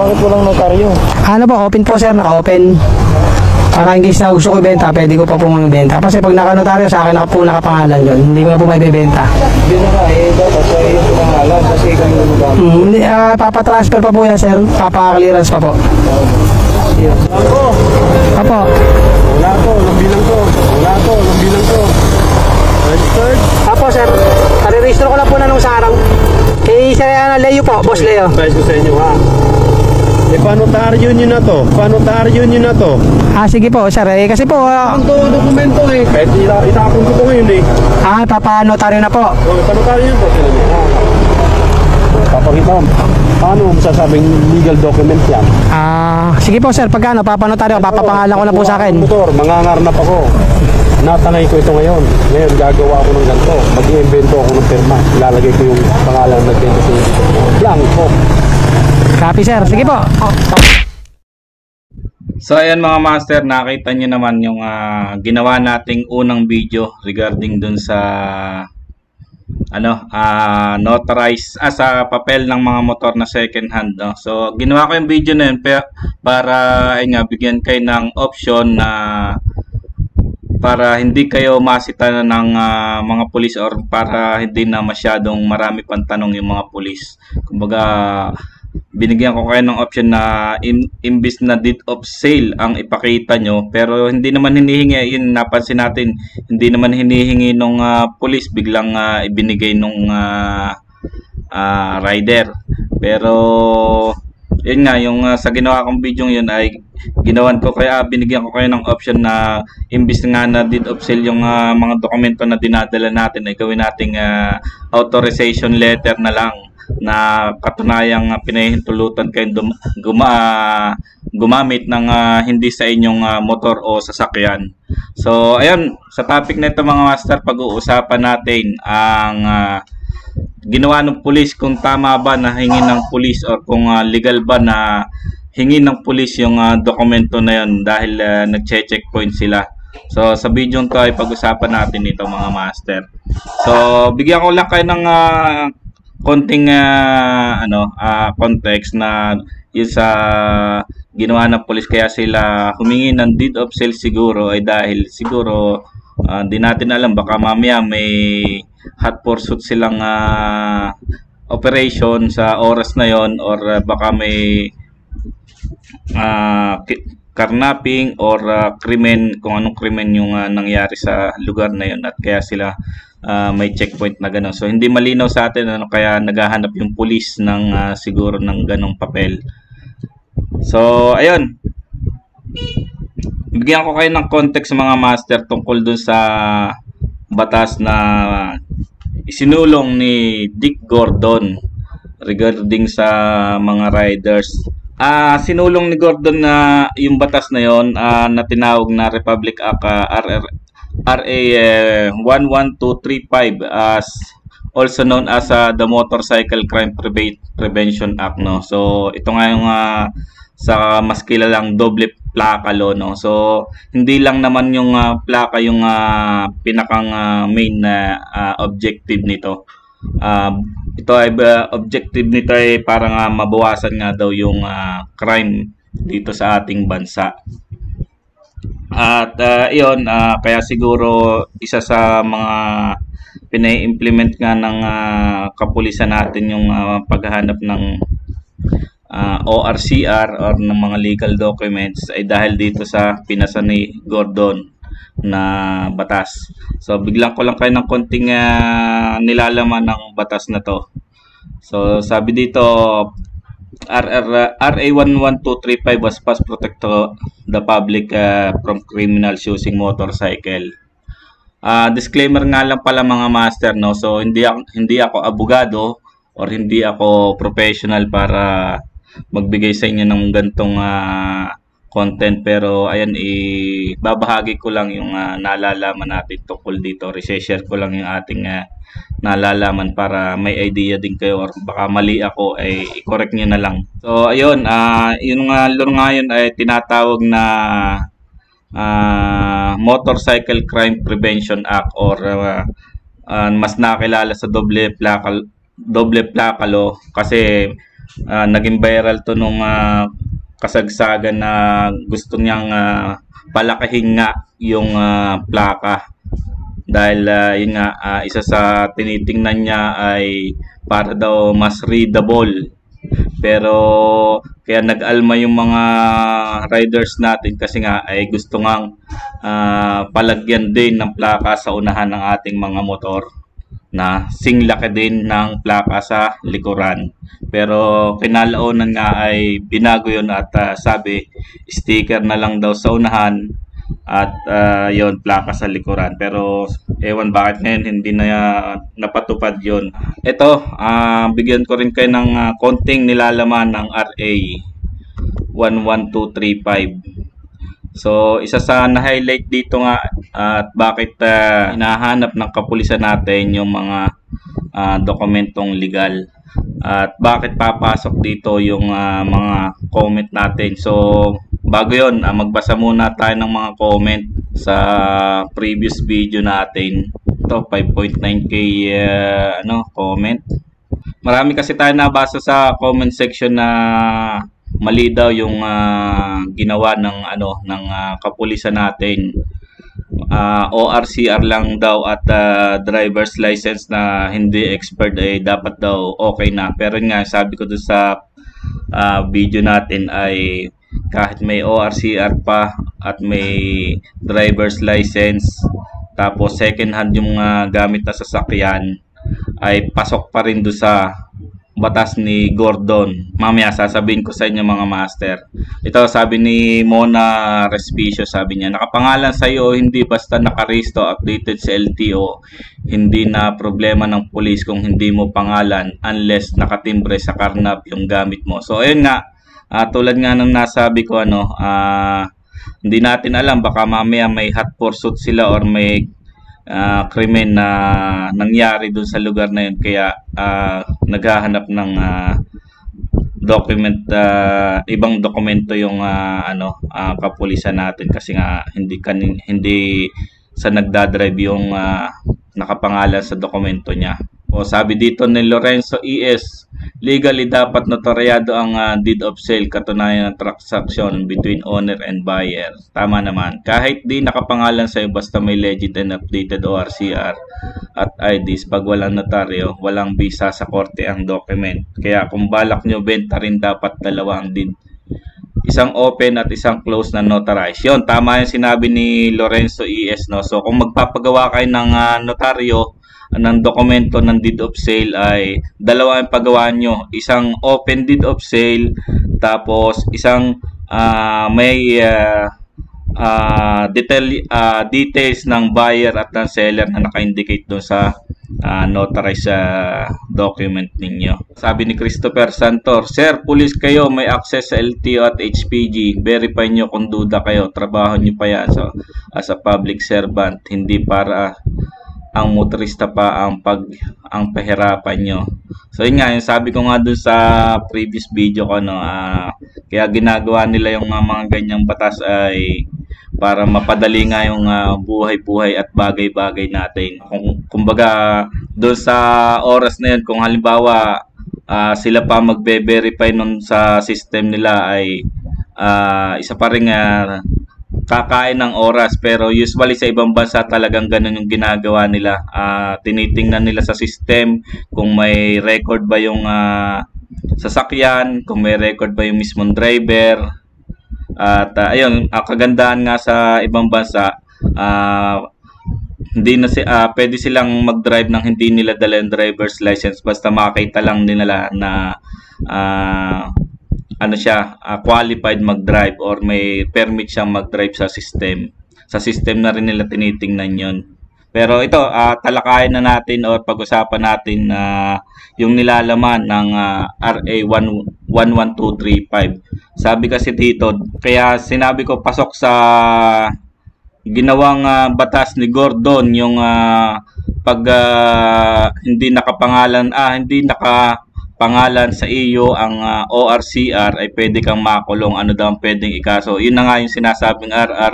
Bakit walang notaryo? Ano po, open po sir, naka-open. Para in case na gusto ko ibenta, pwede ko pa po magbenta. Kasi pag naka-notaryo sa akin, po nakapangalan yun. Hindi ko na po may bibenta. Hindi na nga eh, dapat sa iyo pangalan kasi ikaw yung gumagamit. Papatransfer pa po yan sir, papa-clearance pa po. Ako! Apo. Wala to, nabilang to. Wala to, nabilang to. Registered? Apo sir, pare-register ko lang po na nung sa araw. Kay Sir Leo po, Boss Leo. Price ko sa inyo ha. Eh, panotaryo nyo na to? Panotaryo nyo na to? Sige po sir, kasi po... Ang to dokumento eh. Kahit itapon ko to ngayon eh. Papa-notaryo na po. Panotaryo nyo po. Papakita mo. Paano mo masasabing legal document yan? Sige po sir, pagkano, papanotaryo, papapangalan ko na po sa akin. Motor, mangangarnap ako. Natanay ko ito ngayon. Ngayon, gagawa ako ng ganito. Mag-i-invento ako ng firma. Ilalagay ko yung pangalan ng nagbento sa inyo. Blanco. Copy sir, sige po. So ayan mga master, nakita nyo naman yung ginawa nating unang video regarding dun sa notarize sa papel ng mga motor na second hand, no? So ginawa ko yung video na yun para bigyan kayo ng option na para hindi kayo masita ng mga pulis or para hindi na masyadong marami pang tanong yung mga pulis. Kumbaga binigyan ko kayo ng option na imbis na deed of sale ang ipakita nyo, pero hindi naman hinihingi, yun napansin natin, hindi naman hinihingi nung police, biglang ibinigay nung rider. Pero yun nga, yung sa ginawa kong video yun ay ginawan ko, kaya binigyan ko kayo ng option na imbis nga na deed of sale yung mga dokumento na dinadala natin ay gawin nating authorization letter na lang na katunayang pinahintulutan kayong gumamit ng hindi sa inyong motor o sasakyan. So ayun, sa topic na ito mga master, pag-uusapan natin ang ginawa ng pulis, kung tama ba na hingin ng pulis or kung legal ba na hingin ng pulis yung dokumento na yun dahil nag-checkpoint sila. So sa video nito ay pag-usapan natin ito mga master. So bigyan ko lang kayo ng konting context na yun sa ginawa ng police, kaya sila humingi ng deed of sale siguro ay dahil siguro di natin alam, baka mamaya may hot pursuit silang operation sa oras na yon, or baka may karnaping or krimen, kung anong krimen yung nangyari sa lugar na yon at kaya sila may checkpoint na gano'n. So hindi malinaw sa atin kaya naghahanap yung pulis ng siguro ng ganong papel. So ayun, bigyan ko kayo ng context mga master tungkol dun sa batas na isinulong ni Dick Gordon regarding sa mga riders. Sinulong ni Gordon na yung batas na yon na tinawag na Republic Act RA 11235, as also known as the Motorcycle Crime Prevention Act, no. So ito nga yung sa mas kilalang doble plaka law, no. So hindi lang naman yung plaka yung pinakang main objective nito. Ito ay objective nito ay parang mabawasan nga daw yung crime dito sa ating bansa. At iyon, kaya siguro isa sa mga pinai-implement nga ng kapulisan natin yung paghahanap ng ORCR or ng mga legal documents ay dahil dito sa pinasa ni Gordon na batas. So biglang ko lang kayo ng konting nilalaman ng batas na to. So sabi dito, RA 11235 was passed to protect the public from criminals using motorcycle. Disclaimer nga lang pala mga master, no. So hindi ako abogado or hindi ako professional para magbigay sa inyo ng gantong content, pero ayan, babahagi ko lang yung nalalaman natin tungkol dito. I-share ko lang yung ating nalalaman para may idea din kayo, or baka mali ako ay i-correct nyo na lang. So ayun, yung law ngayon ay tinatawag na Motorcycle Crime Prevention Act, or mas nakilala sa doble plaka law, kasi naging viral to nung kasagsagan na gusto niyang palakihin nga yung plaka. Dahil yun nga, isa sa tinitingnan niya ay para daw mas readable. Pero kaya nag-alma yung mga riders natin kasi nga ay gusto ngang palagyan din ng plaka sa unahan ng ating mga motor na singlaki din ng plaka sa likuran. Pero kinalaunan nga ay binago yun at sabi sticker na lang daw sa unahan at yon plaka sa likuran. Pero ewan bakit ngayon hindi na napatupad yon. Ito, bigyan ko rin kayo ng konting nilalaman ng RA 11235. So, isa sa na-highlight dito nga at bakit hinahanap ng kapulisan natin yung mga dokumentong legal. At bakit papasok dito yung mga comment natin. So, bago yon, magbasa muna tayo ng mga comment sa previous video natin. Ito, 5.9k comment. Marami kasi tayo nabasa sa comment section na mali daw yung ginawa ng kapulisan natin. ORCR lang daw at driver's license na hindi expired ay dapat daw okay na. Pero nga sabi ko doon sa video natin ay kahit may ORCR pa at may driver's license tapos second hand yung gamit na sasakyan ay pasok pa rin doon sa batas ni Gordon. Mamaya sasabihin ko sa inyo mga master. Ito sabi ni Mona Respicio, sabi niya, nakapangalan sa iyo hindi basta nakaristo updated sa LTO, hindi na problema ng pulis kung hindi mo pangalan unless nakatimbre sa karnap yung gamit mo. So ayun nga, tulad nga ng nasabi ko hindi natin alam, baka mamaya may hot pursuit sila or may krimen na nangyari dun sa lugar na yun kaya naghahanap ng document, ibang dokumento yung kapulisan natin kasi nga hindi sa nagdadrive yung nakapangalan sa dokumento niya. O sabi dito ni Lorenzo ES, legally dapat notaryado ang deed of sale, katunayan ng transaction between owner and buyer. Tama naman. Kahit di nakapangalan sa'yo basta may legit and updated ORCR at IDs, pag walang notaryo, walang bisa sa korte ang document. Kaya kung balak nyo benta rin dapat dalawa ang deed. Isang open at isang close na notarized. Yun, tama yung sinabi ni Lorenzo ES. No? So kung magpapagawa kayo ng notaryo, ng dokumento ng deed of sale ay dalawa ang paggawa nyo. Isang open deed of sale tapos isang may details ng buyer at ng seller na naka-indicate doon sa notarized document ninyo. Sabi ni Christopher Santor, Sir, pulis kayo, may access sa LTO at HPG. Verify nyo kung duda kayo. Trabaho nyo pa yan as a public servant. Hindi para ang motorista pa ang pahirapan nyo. So yun nga, yung sabi ko nga dun sa previous video ko, kaya ginagawa nila yung mga ganyang batas ay para mapadali nga yung buhay-buhay at bagay-bagay natin. Kumbaga, dun sa oras na yun, kung halimbawa sila pa magbe-verify nun sa system nila ay isa pa rin kakain ng oras, pero usually sa ibang bansa talagang ganun yung ginagawa nila. Tinitingnan nila sa system kung may record ba yung sasakyan, kung may record ba yung mismong driver. At ayun, kagandahan nga sa ibang bansa, hindi na pwede silang mag-drive ng hindi nila dala yung driver's license basta makita lang nila na qualified mag-drive or may permit siyang mag-drive sa system. Sa system na rin nila tinitingnan yon. Pero ito, talakayin na natin o pag-usapan natin yung nilalaman ng RA 11235. Sabi kasi dito, kaya sinabi ko pasok sa ginawang batas ni Gordon yung pag hindi nakapangalan sa iyo ang ORCR ay pwede kang makulong. Ano daw ang pwedeng ikaso? Yun na nga yung sinasabing RA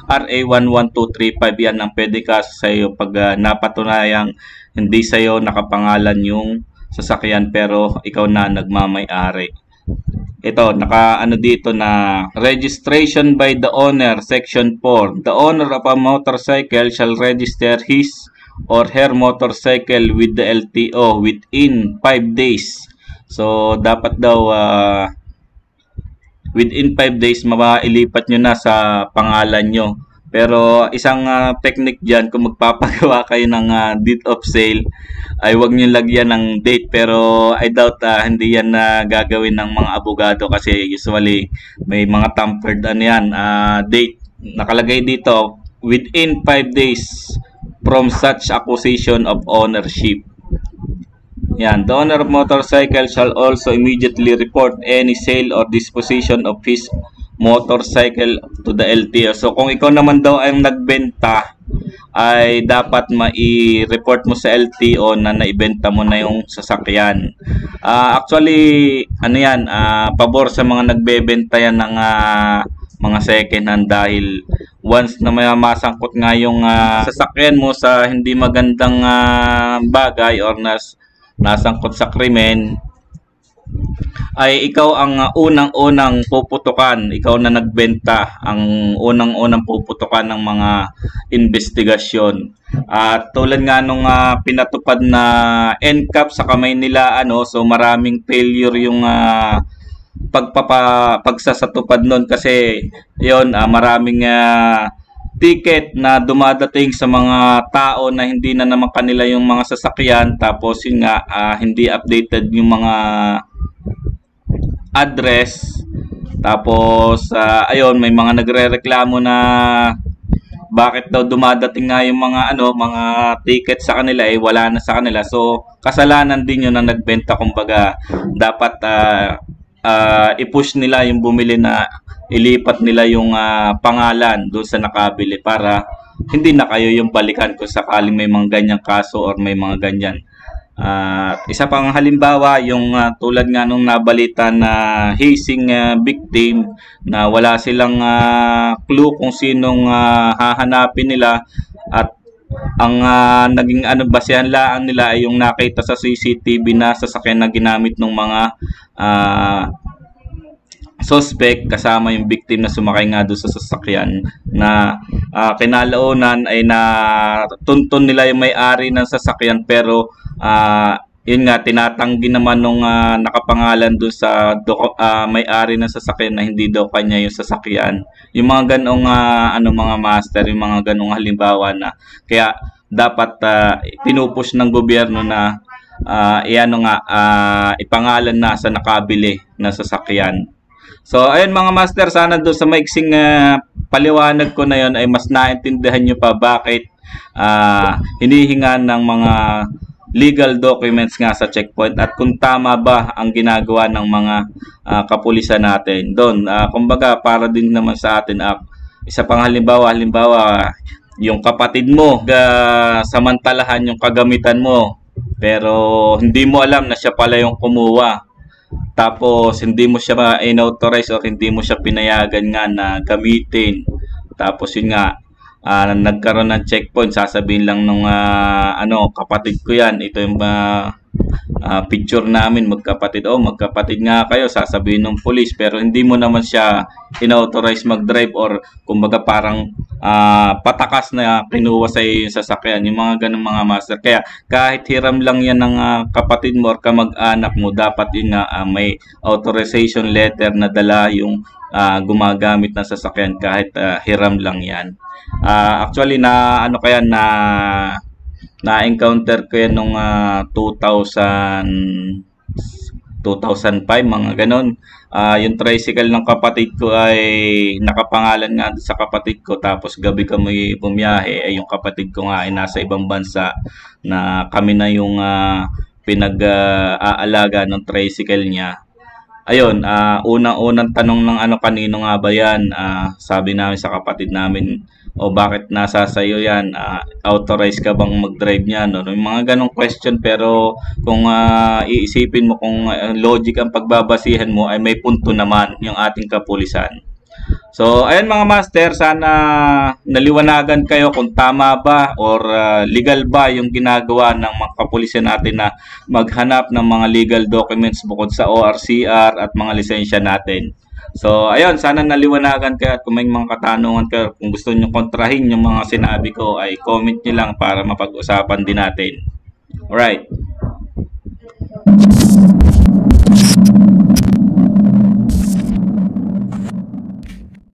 11235, yan ang pwede kaso sa iyo pag napatunayang hindi sa iyo nakapangalan yung sasakyan pero ikaw na nagmamay-ari. Ito, naka-ano dito na registration by the owner, section 4. The owner of a motorcycle shall register his or her motorcycle with the LTO within 5 days. So, dapat daw within 5 days mailipat nyo na sa pangalan nyo. Pero isang technique dyan, kung magpapagawa kayo ng deed of sale, ay huwag nyo lagyan ng date. Pero I doubt hindi yan gagawin ng mga abogado kasi usually may mga tampered date. Nakalagay dito, within 5 days from such acquisition of ownership. Yan, the owner of motorcycle shall also immediately report any sale or disposition of his motorcycle to the LTO. So kung ikaw naman daw ay nagbenta, ay dapat mai-report mo sa LTO na naibenta mo na yung sasakyan. Actually, ano yan, pabor sa mga nagbebenta yan ng mga second hand dahil once na may masangkot nga yung sasakyan mo sa hindi magandang bagay or nasangkot sa krimen, ay ikaw ang unang-unang puputukan, ikaw na nagbenta, ang unang-unang puputukan ng mga investigasyon. At tulad nga nung pinatupad na NCAP sa kamay nila, so maraming failure yung pagsasatupad nun kasi yon maraming ticket na dumadating sa mga tao na hindi na naman kanila yung mga sasakyan, tapos yun nga hindi updated yung mga address, tapos ayun, may mga nagrereklamo na bakit daw dumadating nga yung mga mga ticket sa kanila wala na sa kanila. So kasalanan din yun na nagbenta. Kumbaga dapat i-push nila yung bumili na ilipat nila yung pangalan doon sa nakabili para hindi na kayo yung balikan kung sakaling may mga ganyang kaso or may mga ganyan. Isa pang halimbawa, yung tulad nga nung nabalita na hazing victim na wala silang clue kung sinong hahanapin nila, at ang naging basehan lang nila ay yung nakita sa CCTV na sasakyan na ginamit ng mga suspect kasama yung victim na sumakay nga doon sa sasakyan na kinalaunan ay natuntun nila yung may-ari ng sasakyan, pero yun nga, tinatanggi naman nung nakapangalan doon sa may-ari ng sasakyan na hindi daw kanya yung sasakyan. Yung mga ganong mga master, yung mga ganong halimbawa na kaya dapat pinupush ng gobyerno na ipangalan na sa nakabili na sasakyan. So ayun mga master, sana doon sa maiksing paliwanag ko na yon ay mas naintindihan nyo pa bakit hinihingan ng mga legal documents nga sa checkpoint at kung tama ba ang ginagawa ng mga kapulisan natin doon. Kumbaga para din naman sa atin, isa pang halimbawa, yung kapatid mo samantalahan yung kagamitan mo pero hindi mo alam na siya pala yung kumuha, tapos hindi mo siya in-authorize o hindi mo siya pinayagan nga na gamitin, tapos yun nga nagkaroon ng checkpoint, sasabihin lang nung kapatid ko yan, ito yung picture namin, magkapatid nga kayo, sasabihin ng police, pero hindi mo naman siya in-authorize mag-drive or kumbaga parang patakas na kinuha sa iyo yung sasakyan, yung mga ganung mga master. Kaya kahit hiram lang yan ng kapatid mo or kamag-anak mo, dapat yun may authorization letter na dala yung gumagamit ng sasakyan kahit hiram lang yan. Actually na-encounter ko yan nung 2005, mga ganon. Yung tricycle ng kapatid ko ay nakapangalan nga sa kapatid ko, tapos gabi kami bumiyahe, ay yung kapatid ko nga ay nasa ibang bansa na kami na yung pinag-aalaga ng tricycle niya. Ayun, unang-unang tanong ng kanino nga ba yan? Sabi namin sa kapatid namin, bakit nasa sayo yan? Authorized ka bang mag-drive niyan? Yung mga ganong question, pero kung iisipin mo kung logic ang pagbabasihan mo, ay may punto naman yung ating kapulisan. So, ayan mga master, sana naliwanagan kayo kung tama ba or legal ba yung ginagawa ng mga kapulisan natin na maghanap ng mga legal documents bukod sa ORCR at mga lisensya natin. So, ayun, sana naliwanagan kayo at kung may mga katanungan kayo, kung gusto nyo kontrahin yung mga sinabi ko, ay comment nyo lang para mapag-usapan din natin. Alright.